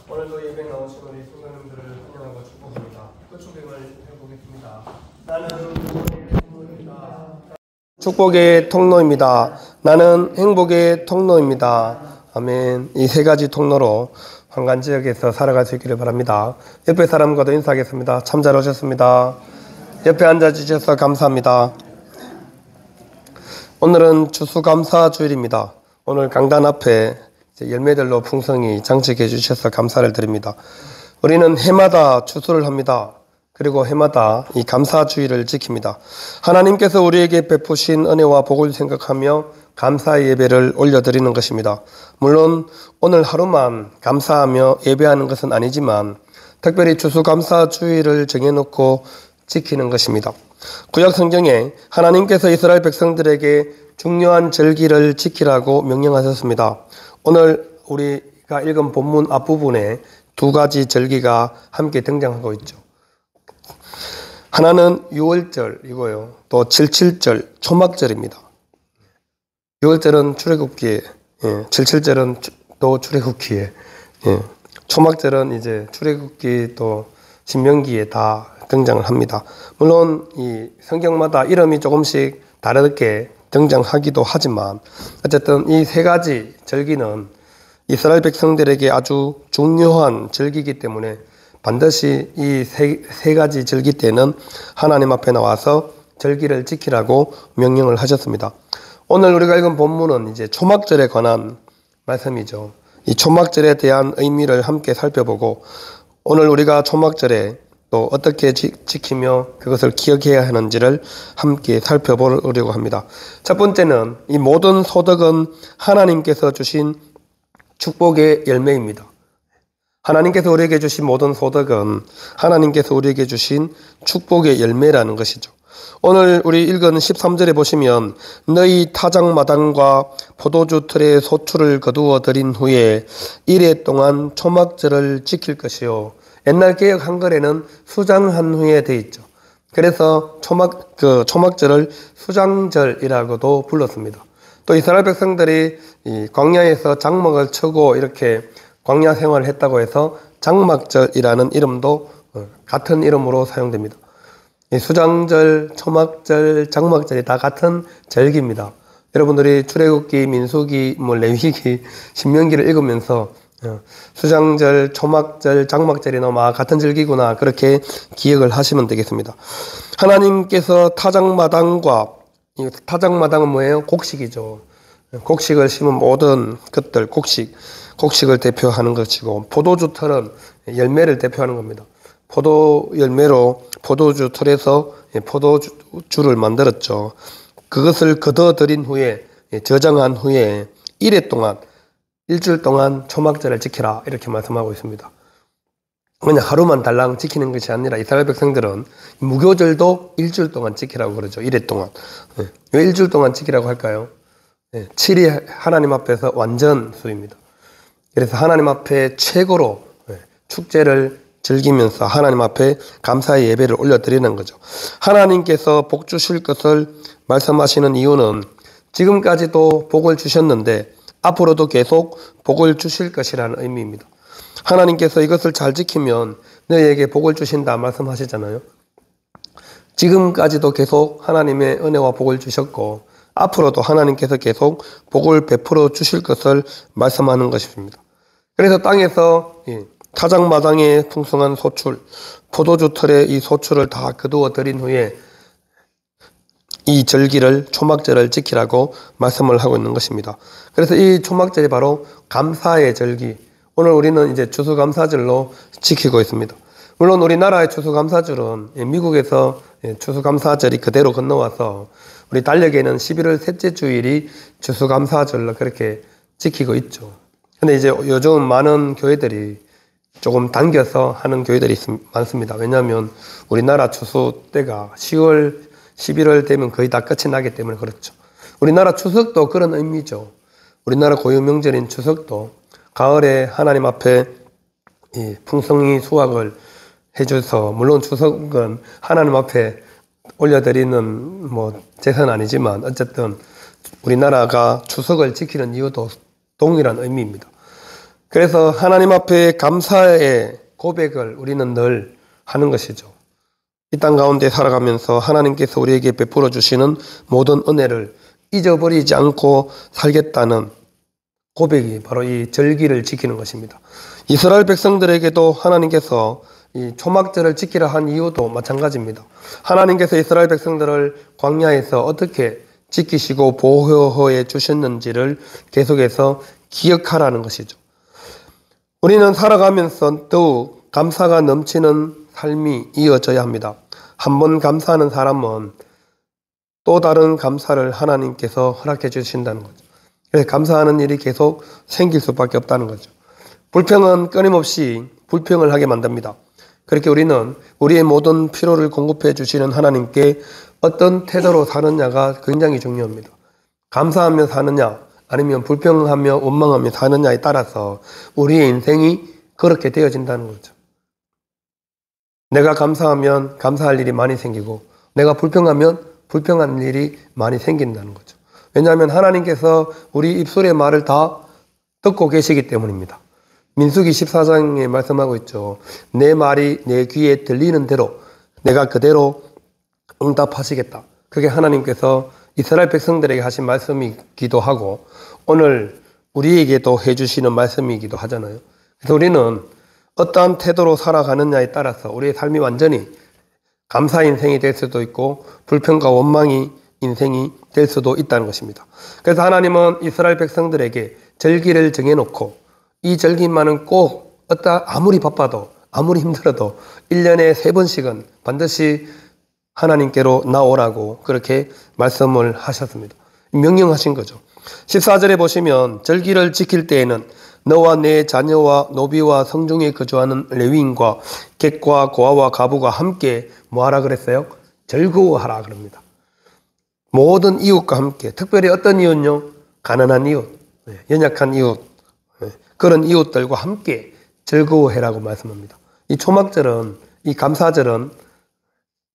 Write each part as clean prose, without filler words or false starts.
오늘도 예배 나오신 우리 성도님들을 환영하고 축복합니다. 또 축복을 해보겠습니다. 나는 축복의 통로입니다. 나는 행복의 통로입니다. 아멘. 이 세 가지 통로로 황간 지역에서 살아갈 수 있기를 바랍니다. 옆에 사람과도 인사하겠습니다. 참 잘 오셨습니다. 옆에 앉아주셔서 감사합니다. 오늘은 추수감사 주일입니다. 오늘 강단 앞에 열매들로 풍성히 장식해 주셔서 감사를 드립니다. 우리는 해마다 추수를 합니다. 그리고 해마다 이 감사주의를 지킵니다. 하나님께서 우리에게 베푸신 은혜와 복을 생각하며 감사의 예배를 올려드리는 것입니다. 물론 오늘 하루만 감사하며 예배하는 것은 아니지만 특별히 추수감사주의를 정해놓고 지키는 것입니다. 구약 성경에 하나님께서 이스라엘 백성들에게 중요한 절기를 지키라고 명령하셨습니다. 오늘 우리가 읽은 본문 앞부분에 두 가지 절기가 함께 등장하고 있죠. 하나는 6월절이고요. 또 77절 초막절입니다. 6월절은 출애굽기에, 77절은 또 출애굽기에, 초막절은 이제 출애굽기 또 신명기에 다 등장을 합니다. 물론 이 성경마다 이름이 조금씩 다르게 등장하기도 하지만 어쨌든 이 세 가지 절기는 이스라엘 백성들에게 아주 중요한 절기이기 때문에 반드시 이 세 가지 절기 때는 하나님 앞에 나와서 절기를 지키라고 명령을 하셨습니다. 오늘 우리가 읽은 본문은 이제 초막절에 관한 말씀이죠. 이 초막절에 대한 의미를 함께 살펴보고 오늘 우리가 초막절에 또 어떻게 지키며 그것을 기억해야 하는지를 함께 살펴보려고 합니다. 첫 번째는 이 모든 소득은 하나님께서 주신 축복의 열매입니다. 하나님께서 우리에게 주신 모든 소득은 하나님께서 우리에게 주신 축복의 열매라는 것이죠. 오늘 우리 읽은 13절에 보시면 너희 타작마당과 포도주 틀에 소출을 거두어 들인 후에 1해 동안 초막절을 지킬 것이요. 옛날 개역 한글에는 수장한 후에 돼 있죠. 그래서 초막절을 수장절이라고도 불렀습니다. 또 이스라엘 백성들이 이 광야에서 장막을 치고 이렇게 광야 생활을 했다고 해서 장막절이라는 이름도 같은 이름으로 사용됩니다. 이 수장절, 초막절, 장막절이 다 같은 절기입니다. 여러분들이 출애굽기, 민수기, 레위기, 신명기를 읽으면서 수장절, 초막절, 장막절이 너무 같은 절기구나 그렇게 기억을 하시면 되겠습니다. 하나님께서 타작마당과 이 타작마당은 뭐예요? 곡식이죠. 곡식을 심은 모든 것들, 곡식을 대표하는 것이고 포도주 틀은 열매를 대표하는 겁니다. 포도 열매로 포도주 틀에서 포도주를 만들었죠. 그것을 거둬들인 후에 저장한 후에 1해 동안 일주일 동안 초막절을 지키라 이렇게 말씀하고 있습니다. 그냥 하루만 달랑 지키는 것이 아니라 이스라엘 백성들은 무교절도 일주일 동안 지키라고 그러죠. 1해 동안. 왜 일주일 동안 지키라고 할까요? 7이 하나님 앞에서 완전 수입니다. 그래서 하나님 앞에 최고로 축제를 즐기면서 하나님 앞에 감사의 예배를 올려드리는 거죠. 하나님께서 복 주실 것을 말씀하시는 이유는 지금까지도 복을 주셨는데 앞으로도 계속 복을 주실 것이라는 의미입니다. 하나님께서 이것을 잘 지키면 너희에게 복을 주신다 말씀하시잖아요. 지금까지도 계속 하나님의 은혜와 복을 주셨고 앞으로도 하나님께서 계속 복을 베풀어 주실 것을 말씀하는 것입니다. 그래서 땅에서 타작마당의 풍성한 소출, 포도주 틀에 이 소출을 다 거두어 들인 후에 이 절기를 초막절을 지키라고 말씀을 하고 있는 것입니다. 그래서 이 초막절이 바로 감사의 절기. 오늘 우리는 이제 추수감사절로 지키고 있습니다. 물론 우리나라의 추수감사절은 미국에서 추수감사절이 그대로 건너와서 우리 달력에는 11월 셋째 주일이 추수감사절로 그렇게 지키고 있죠. 근데 이제 요즘 많은 교회들이 조금 당겨서 하는 교회들이 많습니다. 왜냐하면 우리나라 추수 때가 10월, 11월 되면 거의 다 끝이 나기 때문에 그렇죠. 우리나라 추석도 그런 의미죠. 우리나라 고유 명절인 추석도 가을에 하나님 앞에 이 풍성히 수확을 해줘서 물론 추석은 하나님 앞에 올려드리는 제사는 아니지만 어쨌든 우리나라가 추석을 지키는 이유도 동일한 의미입니다. 그래서 하나님 앞에 감사의 고백을 우리는 늘 하는 것이죠. 이 땅 가운데 살아가면서 하나님께서 우리에게 베풀어 주시는 모든 은혜를 잊어버리지 않고 살겠다는 고백이 바로 이 절기를 지키는 것입니다. 이스라엘 백성들에게도 하나님께서 이 초막절을 지키라 한 이유도 마찬가지입니다. 하나님께서 이스라엘 백성들을 광야에서 어떻게 지키시고 보호해 주셨는지를 계속해서 기억하라는 것이죠. 우리는 살아가면서 더욱 감사가 넘치는 삶이 이어져야 합니다. 한번 감사하는 사람은 또 다른 감사를 하나님께서 허락해 주신다는 거죠. 그래서 감사하는 일이 계속 생길 수밖에 없다는 거죠. 불평은 끊임없이 불평을 하게 만듭니다. 그렇게 우리는 우리의 모든 필요를 공급해 주시는 하나님께 어떤 태도로 사느냐가 굉장히 중요합니다. 감사하며 사느냐 아니면 불평하며 원망하며 사느냐에 따라서 우리의 인생이 그렇게 되어진다는 거죠. 내가 감사하면 감사할 일이 많이 생기고 내가 불평하면 불평할 일이 많이 생긴다는 거죠. 왜냐하면 하나님께서 우리 입술의 말을 다 듣고 계시기 때문입니다. 민수기 14장에 말씀하고 있죠. 내 말이 내 귀에 들리는 대로 내가 그대로 응답하시겠다. 그게 하나님께서 이스라엘 백성들에게 하신 말씀이기도 하고 오늘 우리에게도 해주시는 말씀이기도 하잖아요. 그래서 우리는 어떠한 태도로 살아가느냐에 따라서 우리의 삶이 완전히 감사 인생이 될 수도 있고 불평과 원망이 인생이 될 수도 있다는 것입니다. 그래서 하나님은 이스라엘 백성들에게 절기를 정해놓고 이 절기만은 꼭 아무리 바빠도 아무리 힘들어도 1년에 3번씩은 반드시 하나님께로 나오라고 그렇게 말씀을 하셨습니다. 명령하신 거죠. 14절에 보시면 절기를 지킬 때에는 너와 내 자녀와 노비와 성중에 거주하는 레위인과 객과 고아와 가부가 함께 뭐하라 그랬어요? 즐거워하라 그럽니다. 모든 이웃과 함께, 특별히 어떤 이웃요? 가난한 이웃, 연약한 이웃, 그런 이웃들과 함께 즐거워해라고 말씀합니다. 이 초막절은, 이 감사절은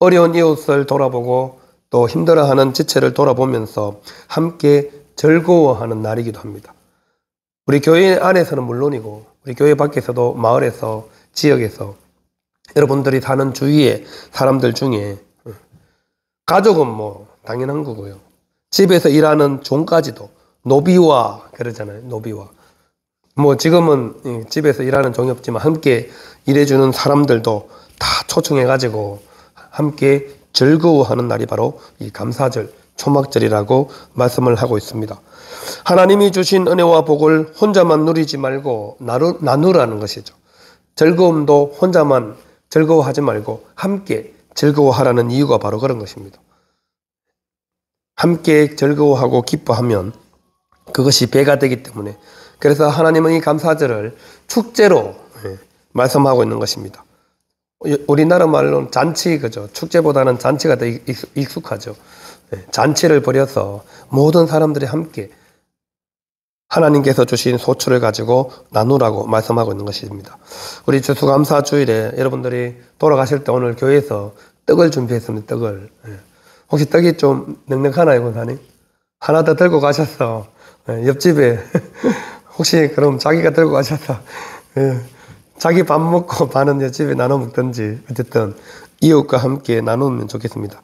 어려운 이웃을 돌아보고 또 힘들어하는 지체를 돌아보면서 함께 즐거워하는 날이기도 합니다. 우리 교회 안에서는 물론이고 우리 교회 밖에서도 마을에서 지역에서 여러분들이 사는 주위의 사람들 중에 가족은 뭐 당연한 거고요. 집에서 일하는 종까지도 노비와 그러잖아요. 노비와 뭐 지금은 집에서 일하는 종이 없지만 함께 일해주는 사람들도 다 초청해가지고 함께 즐거워하는 날이 바로 이 감사절, 초막절이라고 말씀을 하고 있습니다. 하나님이 주신 은혜와 복을 혼자만 누리지 말고 나누라는 것이죠. 즐거움도 혼자만 즐거워하지 말고 함께 즐거워하라는 이유가 바로 그런 것입니다. 함께 즐거워하고 기뻐하면 그것이 배가 되기 때문에 그래서 하나님은 이 감사절을 축제로 말씀하고 있는 것입니다. 우리나라 말로는 잔치, 그죠? 축제보다는 잔치가 더 익숙하죠. 잔치를 벌여서 모든 사람들이 함께 하나님께서 주신 소출을 가지고 나누라고 말씀하고 있는 것입니다. 우리 추수감사 주일에 여러분들이 돌아가실 때 오늘 교회에서 떡을 준비했습니다. 떡을. 혹시 떡이 좀 넉넉하나요, 권사님? 하나 더 들고 가셔서 옆집에 혹시 그럼 자기가 들고 가셔서 자기 밥 먹고 반은 옆집에 나눠 먹든지 어쨌든 이웃과 함께 나누면 좋겠습니다.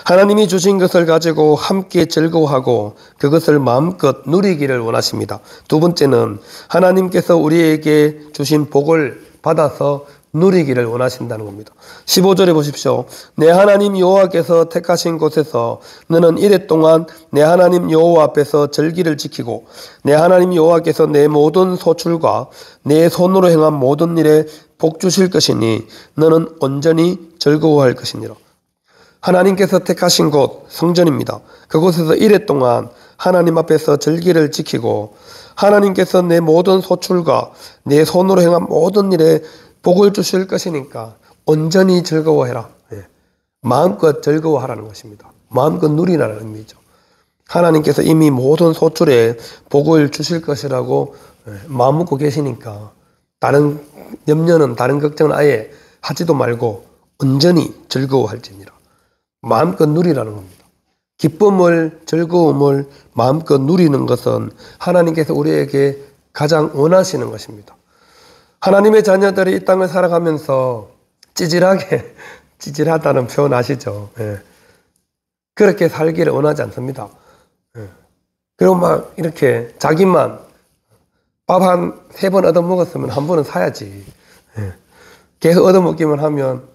하나님이 주신 것을 가지고 함께 즐거워하고 그것을 마음껏 누리기를 원하십니다. 두 번째는 하나님께서 우리에게 주신 복을 받아서 누리기를 원하신다는 겁니다. 15절에 보십시오. 내 하나님 여호와께서 택하신 곳에서 너는 이래 동안 내 하나님 여호와 앞에서 절기를 지키고 내 하나님 여호와께서 내 모든 소출과 내 손으로 행한 모든 일에 복 주실 것이니 너는 온전히 즐거워할 것이니라. 하나님께서 택하신 곳 성전입니다. 그곳에서 이래 동안 하나님 앞에서 절기를 지키고 하나님께서 내 모든 소출과 내 손으로 행한 모든 일에 복을 주실 것이니까 온전히 즐거워해라. 마음껏 즐거워하라는 것입니다. 마음껏 누리라는 의미죠. 하나님께서 이미 모든 소출에 복을 주실 것이라고 마음 먹고 계시니까 다른 염려는 다른 걱정은 아예 하지도 말고 온전히 즐거워할지니라. 마음껏 누리라는 겁니다. 기쁨을 즐거움을 마음껏 누리는 것은 하나님께서 우리에게 가장 원하시는 것입니다. 하나님의 자녀들이 이 땅을 살아가면서 찌질하다는 표현 아시죠? 예. 그렇게 살기를 원하지 않습니다. 예. 그리고 막 이렇게 자기만 밥 한 3번 얻어먹었으면 한 번은 사야지. 예. 계속 얻어먹기만 하면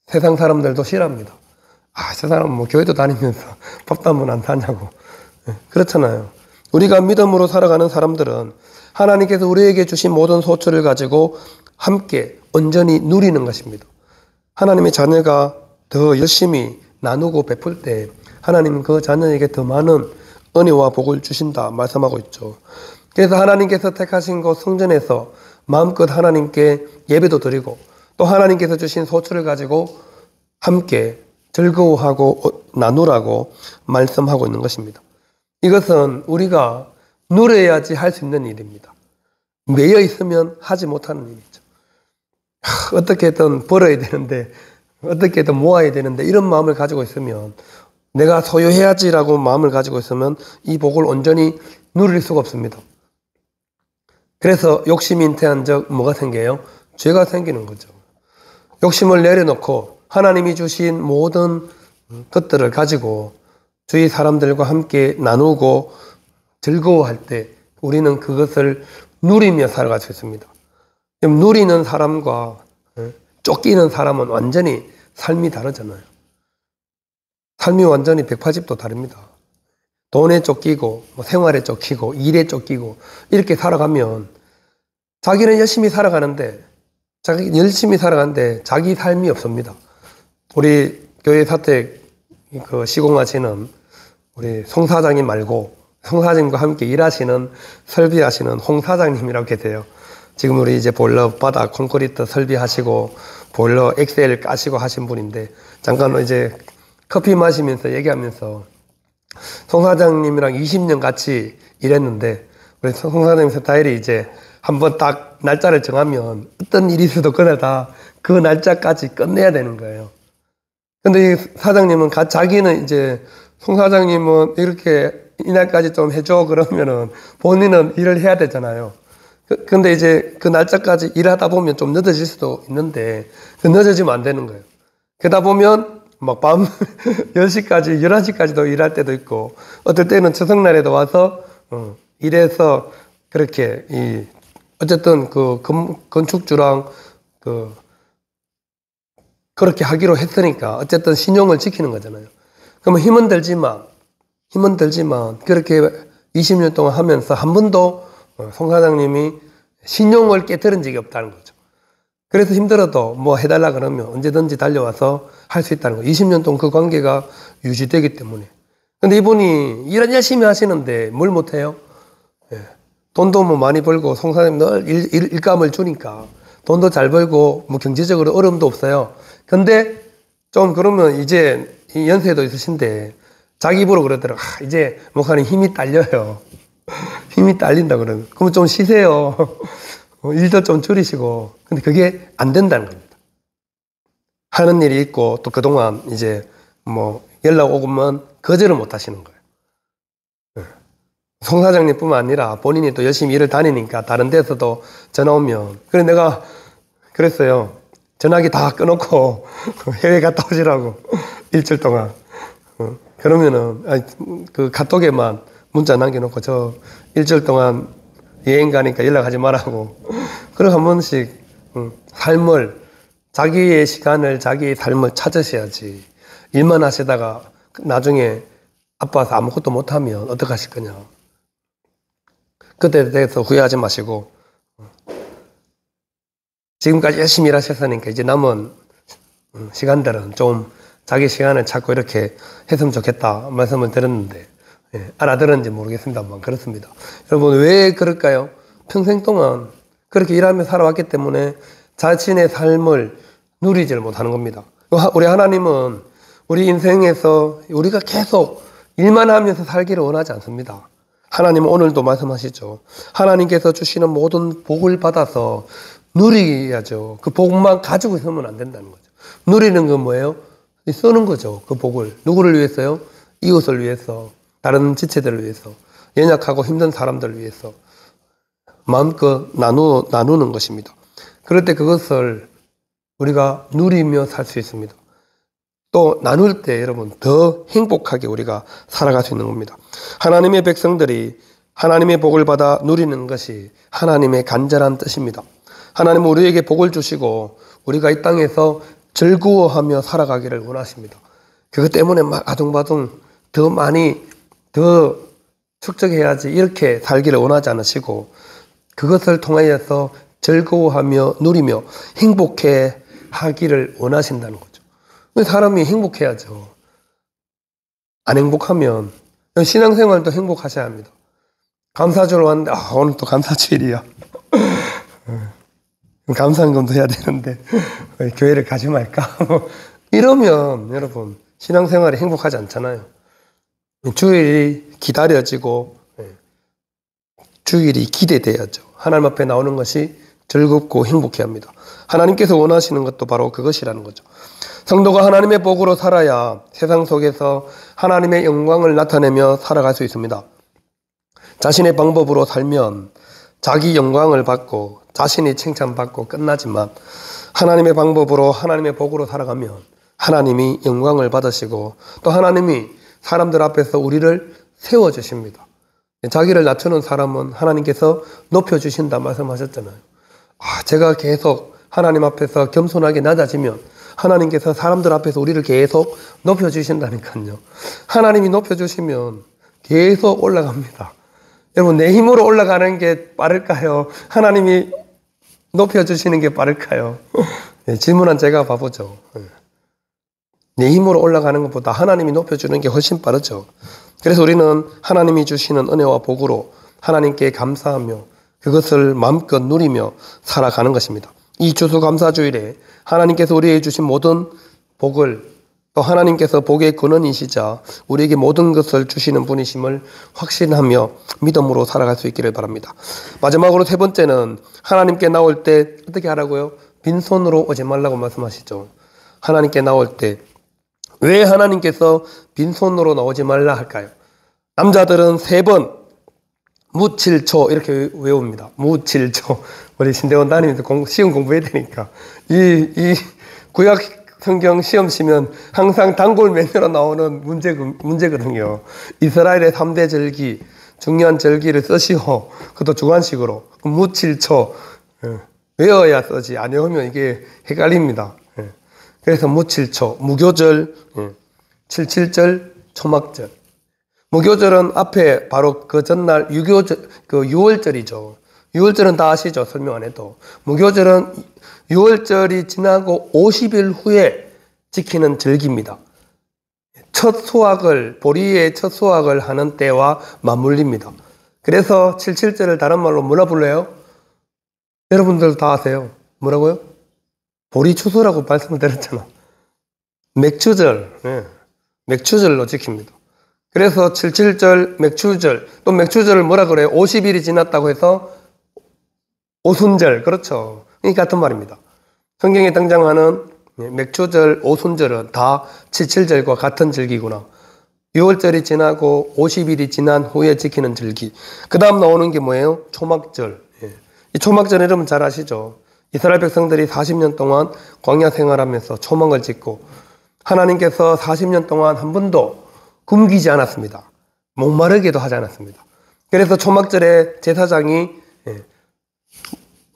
세상 사람들도 싫어합니다. 저 사람은 뭐 교회도 다니면서 밥도 한 번 안 사냐고. 예. 그렇잖아요. 우리가 믿음으로 살아가는 사람들은 하나님께서 우리에게 주신 모든 소출을 가지고 함께 온전히 누리는 것입니다. 하나님의 자녀가 더 열심히 나누고 베풀 때 하나님은 그 자녀에게 더 많은 은혜와 복을 주신다 말씀하고 있죠. 그래서 하나님께서 택하신 곳 성전에서 마음껏 하나님께 예배도 드리고 또 하나님께서 주신 소출을 가지고 함께 즐거워하고 나누라고 말씀하고 있는 것입니다. 이것은 우리가 누려야지 할 수 있는 일입니다. 매여 있으면 하지 못하는 일이죠. 어떻게든 벌어야 되는데 어떻게든 모아야 되는데 이런 마음을 가지고 있으면 내가 소유해야지라고 마음을 가지고 있으면 이 복을 온전히 누릴 수가 없습니다. 그래서 욕심이 잉태한 적 뭐가 생겨요? 죄가 생기는 거죠. 욕심을 내려놓고 하나님이 주신 모든 것들을 가지고 주위 사람들과 함께 나누고 즐거워할 때 우리는 그것을 누리며 살아갈 수 있습니다. 누리는 사람과 쫓기는 사람은 완전히 삶이 다르잖아요. 삶이 완전히 180도 다릅니다. 돈에 쫓기고 생활에 쫓기고 일에 쫓기고 이렇게 살아가면 자기는 열심히 살아가는데 자기 삶이 없습니다. 우리 교회 사택 시공하시는 우리 송 사장님 말고 송 사장님과 함께 일하시는 설비하시는 홍 사장님이라고 계세요. 지금 우리 이제 보일러 바닥 콘크리트 설비하시고 보일러 엑셀 까시고 하신 분인데 잠깐 이제 커피 마시면서 얘기하면서 송 사장님이랑 20년 같이 일했는데 우리 송 사장님 스타일이 이제 한번 딱 날짜를 정하면 어떤 일이 있어도 그날 그 날짜까지 끝내야 되는 거예요. 근데 이 사장님은 자기는 이제 송 사장님은 이렇게 이날까지 좀 해줘 그러면은 본인은 일을 해야 되잖아요. 근데 이제 그 날짜까지 일하다 보면 좀 늦어질 수도 있는데 늦어지면 안 되는 거예요. 그러다 보면 막 밤 10시까지 11시까지도 일할 때도 있고 어떨 때는 추석날에도 와서 일해서 그렇게 어쨌든 그 건축주랑 그렇게 하기로 했으니까 어쨌든 신용을 지키는 거잖아요. 그러면 힘은 들지만 그렇게 20년 동안 하면서 한 번도 송 사장님이 신용을 깨뜨린 적이 없다는 거죠. 그래서 힘들어도 뭐 해달라 그러면 언제든지 달려와서 할 수 있다는 거예요. 20년 동안 그 관계가 유지되기 때문에. 근데 이분이 일은 열심히 하시는데 뭘 못해요? 돈도 뭐 많이 벌고 송 사장님 늘 일감을 주니까 돈도 잘 벌고 뭐 경제적으로 어려움도 없어요. 근데 좀 그러면 이제 연세도 있으신데 자기 입으로 그러더라고. 이제 목사님 힘이 딸려요. 힘이 딸린다 그러면. 그럼 좀 쉬세요. 일도 좀 줄이시고. 근데 그게 안 된다는 겁니다. 하는 일이 있고 또 그동안 이제 뭐 연락 오면 거절을 못 하시는 거예요. 송 사장님뿐만 아니라 본인이 또 열심히 일을 다니니까 다른 데서도 전화 오면 그래 내가 그랬어요. 전화기 다 끊어놓고 해외 갔다 오시라고 일주일 동안. 그러면은 그 카톡에만 문자 남겨놓고 저 일주일 동안 여행 가니까 연락하지 말라고. 그리고 한 번씩 자기의 시간을 자기의 삶을 찾으셔야지. 일만 하시다가 나중에 아파서 아무것도 못하면 어떡하실 거냐. 그때에 대해서 후회하지 마시고 지금까지 열심히 일하셨으니까 이제 남은 시간들은 좀 자기 시간을 찾고 이렇게 했으면 좋겠다 말씀을 드렸는데 알아들었는지 모르겠습니다만 그렇습니다. 여러분 왜 그럴까요? 평생 동안 그렇게 일하며 살아왔기 때문에 자신의 삶을 누리지를 못하는 겁니다. 우리 하나님은 우리 인생에서 우리가 계속 일만 하면서 살기를 원하지 않습니다. 하나님은 오늘도 말씀하시죠. 하나님께서 주시는 모든 복을 받아서 누리야죠. 그 복만 가지고 있으면 안 된다는 거죠. 누리는 건 뭐예요? 쓰는 거죠. 그 복을. 누구를 위해서요? 이웃을 위해서, 다른 지체들을 위해서, 연약하고 힘든 사람들을 위해서. 마음껏 나누는 것입니다. 그럴 때 그것을 우리가 누리며 살 수 있습니다. 또 나눌 때 여러분 더 행복하게 우리가 살아갈 수 있는 겁니다. 하나님의 백성들이 하나님의 복을 받아 누리는 것이 하나님의 간절한 뜻입니다. 하나님은 우리에게 복을 주시고 우리가 이 땅에서 즐거워하며 살아가기를 원하십니다. 그것 때문에 막 아둥바둥 더 많이 더 축적해야지 이렇게 살기를 원하지 않으시고 그것을 통하여서 즐거워하며 누리며 행복해 하기를 원하신다는 거죠. 사람이 행복해야죠. 안 행복하면 신앙생활도 행복하셔야 합니다. 감사주를 왔는데 오늘 또 감사주일이야. 감사한금도 해야 되는데 교회를 가지 말까? 이러면 여러분 신앙생활이 행복하지 않잖아요. 주일이 기다려지고 주일이 기대돼야죠. 하나님 앞에 나오는 것이 즐겁고 행복해 합니다. 하나님께서 원하시는 것도 바로 그것이라는 거죠. 성도가 하나님의 복으로 살아야 세상 속에서 하나님의 영광을 나타내며 살아갈 수 있습니다. 자신의 방법으로 살면 자기 영광을 받고 자신이 칭찬받고 끝나지만 하나님의 방법으로 하나님의 복으로 살아가면 하나님이 영광을 받으시고 또 하나님이 사람들 앞에서 우리를 세워주십니다. 자기를 낮추는 사람은 하나님께서 높여주신다 말씀하셨잖아요. 제가 계속 하나님 앞에서 겸손하게 낮아지면 하나님께서 사람들 앞에서 우리를 계속 높여주신다니까요. 하나님이 높여주시면 계속 올라갑니다. 여러분 내 힘으로 올라가는 게 빠를까요? 하나님이 높여주시는 게 빠를까요? 질문한 제가 바보죠. 내 힘으로 올라가는 것보다 하나님이 높여주는 게 훨씬 빠르죠. 그래서 우리는 하나님이 주시는 은혜와 복으로 하나님께 감사하며 그것을 마음껏 누리며 살아가는 것입니다. 이 추수감사주일에 하나님께서 우리에게 주신 모든 복을 또 하나님께서 복의 근원이시자 우리에게 모든 것을 주시는 분이심을 확신하며 믿음으로 살아갈 수 있기를 바랍니다. 마지막으로 세 번째는 하나님께 나올 때 어떻게 하라고요? 빈손으로 오지 말라고 말씀하시죠. 하나님께 나올 때 왜 하나님께서 빈손으로 나오지 말라 할까요? 남자들은 3번 무칠초 이렇게 외웁니다. 무칠초. 우리 신대원 다니면서 시험 공부해야 되니까 이 구약 성경 시험 치면 항상 단골 메뉴로 나오는 문제거든요. 이스라엘의 3대 절기, 중요한 절기를 쓰시오. 그것도 주관식으로. 무칠초. 외워야 쓰지. 안 외우면 이게 헷갈립니다. 그래서 무칠초, 무교절, 칠칠절, 초막절. 무교절은 앞에 바로 그 전날 유월절이죠. 유월절은 다 아시죠? 설명 안 해도. 무교절은 유월절이 지나고 50일 후에 지키는 절기입니다. 첫 수확을, 보리의 첫 수확을 하는 때와 맞물립니다. 그래서 칠칠절을 다른 말로 뭐라 불러요? 여러분들 다 아세요. 뭐라고요? 보리 추수라고 말씀을 드렸잖아. 맥추절, 맥추절로 지킵니다. 그래서 칠칠절, 맥추절, 또 맥추절을 뭐라 그래요? 50일이 지났다고 해서 오순절, 그렇죠. 이 같은 말입니다. 성경에 등장하는 맥추절, 오순절은 다 칠칠절과 같은 절기구나. 6월절이 지나고 50일이 지난 후에 지키는 절기. 그 다음 나오는 게 뭐예요? 초막절. 이 초막절 여러분 잘 아시죠? 이스라엘 백성들이 40년 동안 광야 생활하면서 초막을 짓고 하나님께서 40년 동안 한 번도 굶기지 않았습니다. 목마르게도 하지 않았습니다. 그래서 초막절에 제사장이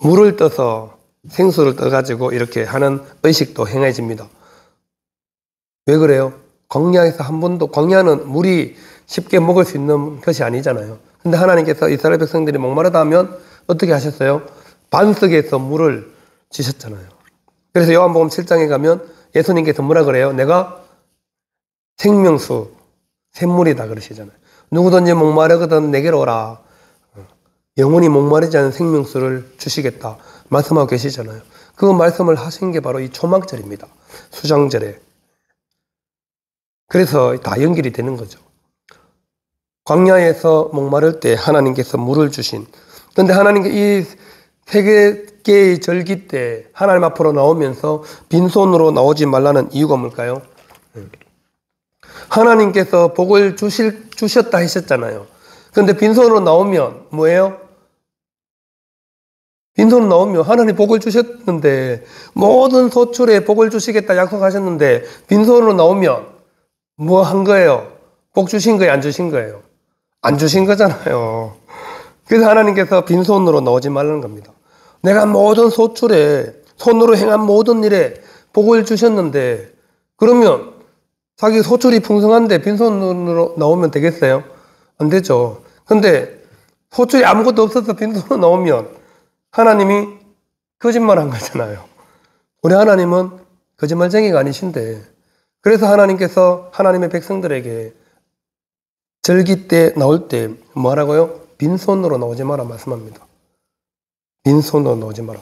물을 떠서 생수를 떠가지고 이렇게 하는 의식도 행해집니다. 왜 그래요? 광야에서 한 번도, 광야는 물이 쉽게 먹을 수 있는 것이 아니잖아요. 근데 하나님께서 이스라엘 백성들이 목마르다 하면 어떻게 하셨어요? 반석에서 물을 주셨잖아요. 그래서 요한복음 7장에 가면 예수님께서 뭐라 그래요? 내가 생명수, 샘물이다 그러시잖아요. 누구든지 목마르거든 내게로 오라. 영원히 목마르지 않은 생명수를 주시겠다 말씀하고 계시잖아요. 그 말씀을 하신 게 바로 이 초막절입니다. 수장절에. 그래서 다 연결이 되는 거죠. 광야에서 목마를 때 하나님께서 물을 주신, 그런데 하나님께 이 3개의 절기 때 하나님 앞으로 나오면서 빈손으로 나오지 말라는 이유가 뭘까요? 하나님께서 복을 주셨다 하셨잖아요. 그런데 빈손으로 나오면 뭐예요? 빈손으로 나오면 하나님 복을 주셨는데 모든 소출에 복을 주시겠다 약속하셨는데 빈손으로 나오면 뭐 한 거예요? 복 주신 거예요? 안 주신 거예요? 안 주신 거잖아요. 그래서 하나님께서 빈손으로 나오지 말라는 겁니다. 내가 모든 소출에 손으로 행한 모든 일에 복을 주셨는데 그러면 자기 소출이 풍성한데 빈손으로 나오면 되겠어요? 안 되죠. 근데 소출이 아무것도 없어서 빈손으로 나오면 하나님이 거짓말한 거잖아요. 우리 하나님은 거짓말쟁이가 아니신데 그래서 하나님께서 하나님의 백성들에게 절기 때 나올 때 뭐라고요? 빈손으로 나오지 마라 말씀합니다. 빈손으로 나오지 마라.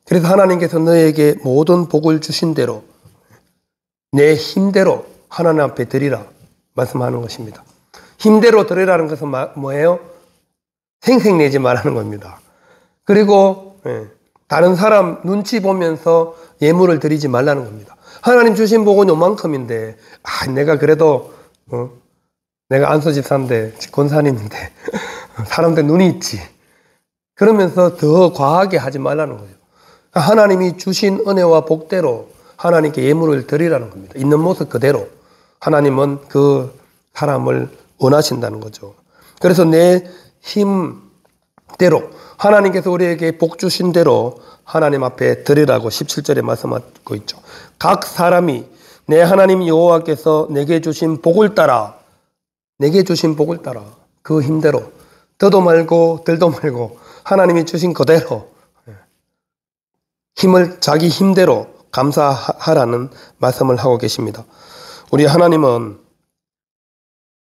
그래서 하나님께서 너에게 모든 복을 주신 대로 내 힘대로 하나님 앞에 드리라 말씀하는 것입니다. 힘대로 드리라는 것은 뭐예요? 생색내지 말라는 겁니다. 그리고 다른 사람 눈치 보면서 예물을 드리지 말라는 겁니다. 하나님 주신 복은 요만큼인데 내가 그래도 내가 안수 집사인데 권사님인데 사람들 눈이 있지. 그러면서 더 과하게 하지 말라는 거죠. 하나님이 주신 은혜와 복대로 하나님께 예물을 드리라는 겁니다. 있는 모습 그대로 하나님은 그 사람을 원하신다는 거죠. 그래서 내 힘대로 하나님께서 우리에게 복 주신 대로 하나님 앞에 드리라고 17절에 말씀하고 있죠. 각 사람이 내 하나님 여호와께서 내게 주신 복을 따라 그 힘대로 더도 말고 덜도 말고 하나님이 주신 그대로 힘을 자기 힘대로 감사하라는 말씀을 하고 계십니다. 우리 하나님은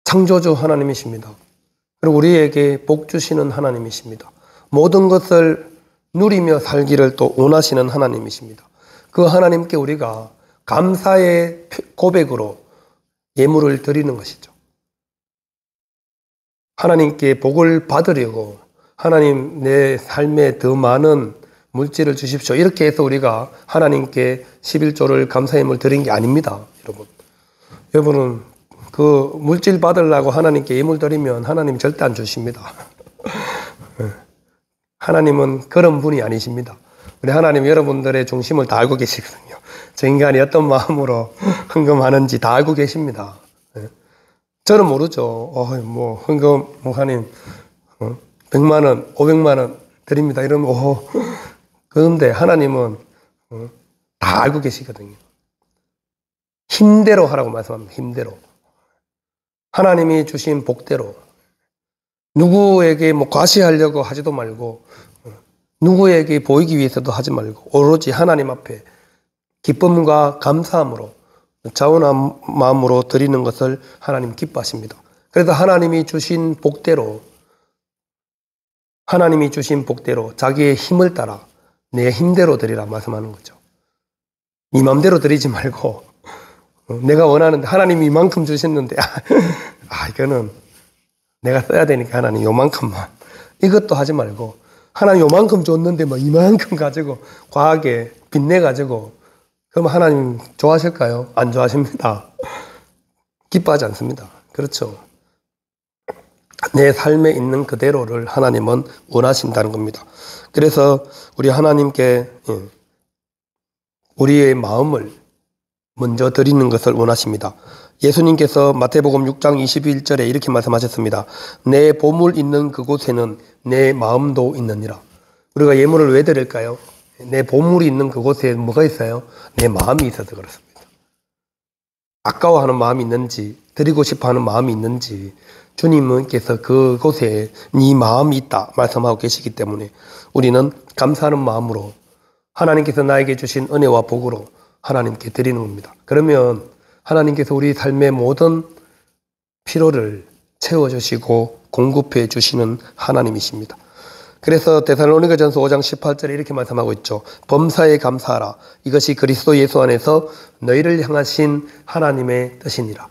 창조주 하나님이십니다. 그리고 우리에게 복 주시는 하나님이십니다. 모든 것을 누리며 살기를 또 원하시는 하나님이십니다. 그 하나님께 우리가 감사의 고백으로 예물을 드리는 것이죠. 하나님께 복을 받으려고 하나님 내 삶에 더 많은 물질을 주십시오. 이렇게 해서 우리가 하나님께 11조를 감사예물 드린 게 아닙니다. 여러분은 그 물질 받으려고 하나님께 예물 드리면 하나님 절대 안 주십니다. 하나님은 그런 분이 아니십니다. 우리 하나님 여러분들의 중심을 다 알고 계시거든요. 저 인간이 어떤 마음으로 헌금하는지 다 알고 계십니다. 저는 모르죠. 헌금 목사님 100만 원, 500만 원 드립니다. 이러면 그런데 하나님은 다 알고 계시거든요. 힘대로 하라고 말씀합니다. 힘대로. 하나님이 주신 복대로. 누구에게 과시하려고 하지도 말고 누구에게 보이기 위해서도 하지 말고 오로지 하나님 앞에 기쁨과 감사함으로 자원한 마음으로 드리는 것을 하나님 기뻐하십니다. 그래서 하나님이 주신 복대로 자기의 힘을 따라 내 힘대로 드리라 말씀하는 거죠. 네 맘대로 드리지 말고 내가 원하는데 하나님이 이만큼 주셨는데 이거는 내가 써야 되니까 하나님 요만큼만 이것도 하지 말고 하나님 요만큼 줬는데 이만큼 가지고 과하게 빚내가지고 그럼 하나님 좋아하실까요? 안 좋아하십니다. 기뻐하지 않습니다. 그렇죠. 내 삶에 있는 그대로를 하나님은 원하신다는 겁니다. 그래서 우리 하나님께 우리의 마음을 먼저 드리는 것을 원하십니다. 예수님께서 마태복음 6장 21절에 이렇게 말씀하셨습니다. 내 보물 있는 그곳에는 내 마음도 있느니라. 우리가 예물을 왜 드릴까요? 내 보물이 있는 그곳에 뭐가 있어요? 내 마음이 있어서 그렇습니다. 아까워하는 마음이 있는지 드리고 싶어하는 마음이 있는지 주님께서 그곳에 네 마음이 있다 말씀하고 계시기 때문에 우리는 감사하는 마음으로 하나님께서 나에게 주신 은혜와 복으로 하나님께 드리는 겁니다. 그러면 하나님께서 우리 삶의 모든 필요를 채워주시고 공급해 주시는 하나님이십니다. 그래서 데살로니가전서 5장 18절에 이렇게 말씀하고 있죠. 범사에 감사하라. 이것이 그리스도 예수 안에서 너희를 향하신 하나님의 뜻이니라.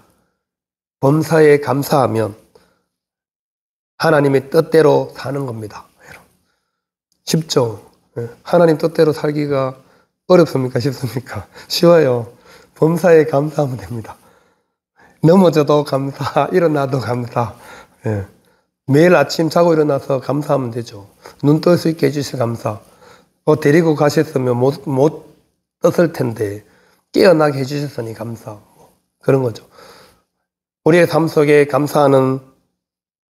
범사에 감사하면 하나님의 뜻대로 사는 겁니다. 쉽죠? 하나님 뜻대로 살기가 어렵습니까? 쉽습니까? 쉬워요. 범사에 감사하면 됩니다. 넘어져도 감사, 일어나도 감사. 매일 아침 자고 일어나서 감사하면 되죠. 눈 뜰 수 있게 해주셔서 감사. 데리고 가셨으면 못 떴을 텐데 깨어나게 해주셨으니 감사. 그런 거죠. 우리의 삶 속에 감사하는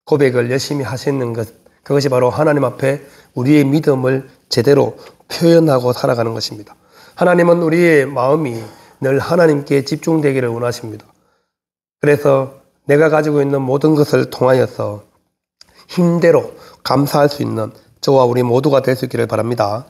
고백을 열심히 하시는 것, 그것이 바로 하나님 앞에 우리의 믿음을 제대로 표현하고 살아가는 것입니다. 하나님은 우리의 마음이 늘 하나님께 집중되기를 원하십니다. 그래서 내가 가지고 있는 모든 것을 통하여서 힘대로 감사할 수 있는 저와 우리 모두가 될 수 있기를 바랍니다.